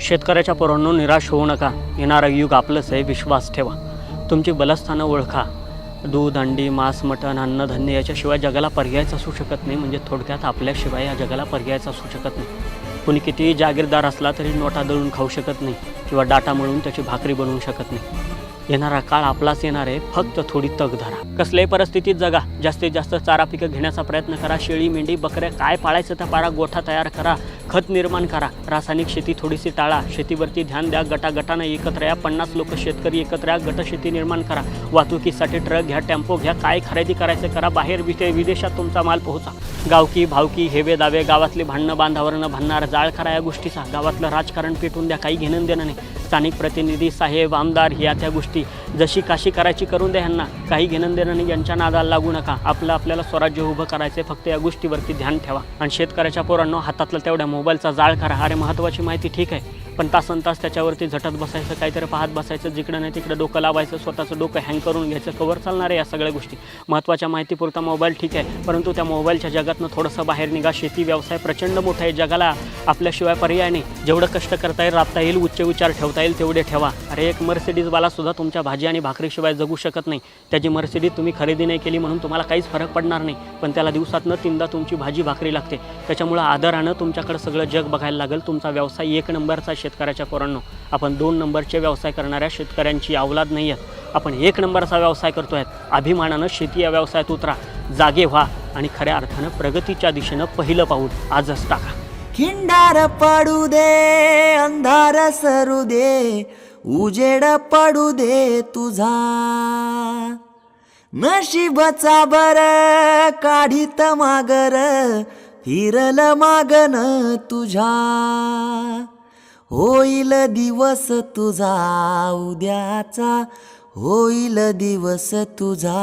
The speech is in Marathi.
शेतकऱ्याच्या पोरांनो, निराश होऊ नका. येणारं युग आपलंच आहे, विश्वास ठेवा. तुमची बलस्थानं ओळखा. दूध, अंडी, मांस, मटण, अन्नधान्य याच्याशिवाय जगाला पर्यायच असू शकत नाही. म्हणजे थोडक्यात आपल्याशिवाय या जगाला पर्यायच असू शकत नाही. कुणी कितीही जागीरदार असला तरी नोटा दळून खाऊ शकत नाही किंवा डाटा मळून त्याची भाकरी बनवू शकत नाही. येणारा काळ आपलाच येणार आहे, फक्त थोडी तग धरा. कसल्याही परिस्थितीत जगा. जास्तीत जास्त चारा पिकं घेण्याचा प्रयत्न करा. शेळी, मेंढी, बकऱ्या काय पाळायचं त्या पाळा. गोठा तयार करा. खत निर्माण करा. रासायनिक शेती थोडीशी टाळा. शेतीवरती ध्यान द्या. गटागटानं एकत्र या. 50 लोक शेतकरी एकत्र या. गटशेती निर्माण करा. वाहतुकीसाठी ट्रक घ्या, टेम्पो घ्या. काय खरेदी करायचं करा. बाहेर विदेशात तुमचा माल पोहोचा. गावकी भावकी हेवे दावे, गावातले भांडणं बांधावरनं भांडणार, जाळ करा या गोष्टीचा. गावातलं राजकारण पेटून द्या. काही घेणं देणं नाही. स्थानिक प्रतिनिधी, साहेब, आमदार ह्या त्या गोष्टी जशी काशी करायची करून द्या ह्यांना. काही घेणं देणं नाही. यांच्या नादाला लागू नका. आपल्याला स्वराज्य उभं करायचं आहे. फक्त या गोष्टीवरती ध्यान ठेवा. आणि शेतकऱ्याच्या पोरांनो, हातातलं तेवढ्या मोबाईलचा जाळ करा. अरे महत्त्वाची माहिती ठीक आहे, पण तासनतास त्याच्यावरती झटत बसायचं, काहीतरी पाहत बसायचं, जिकडं नाही तिकडं डोकं लावायचं, स्वतःचं डोकं हँग करून घ्यायचं. कवर चालणार आहे या सगळ्या गोष्टी. महत्त्वाच्या माहितीपुरता मोबाईल ठीक आहे, परंतु त्या मोबाईलच्या जगातनं थोडंसं बाहेर निघा. शेती व्यवसाय प्रचंड मोठा आहे. जगाला आपल्याशिवाय पर्याय नाही. जेवढं कष्ट करता येईल, राबता येईल, उच्च विचार ठेवता येईल तेवढे ठेवा. अरे एक मर्सिडीजवाला सुद्धा तुमच्या भाजी आणि भाकरीशिवाय जगू शकत नाही. त्याची मर्सिडीज तुम्ही खरेदी नाही केली म्हणून तुम्हाला काहीच फरक पडणार नाही, पण त्याला दिवसातनं 3दा तुमची भाजी भाकरी लागते. त्याच्यामुळं आदरानं तुमच्याकडं सगळं जग बघायला लागेल. तुमचा व्यवसाय 1 नंबरचा. शेतकऱ्याच्या पोरांनो, आपण 2 नंबरचे व्यवसाय करणाऱ्या शेतकऱ्यांची अवलाद नाही आहेत. आपण 1 नंबरचा व्यवसाय करतो आहेत. अभिमानानं शेती या व्यवसायात उतरा. जागे व्हा आणि खऱ्या अर्थानं प्रगतीच्या दिशेनं पहिलं पाऊल आजच टाका. खिंडार पडू दे, अंधार सरू दे, उजेड पडू दे तुझा. नशिबचा बर काढीत मागर, फिरल मागन तुझ्या. होईल दिवस तुझा उद्याचा, होईल दिवस तुझा.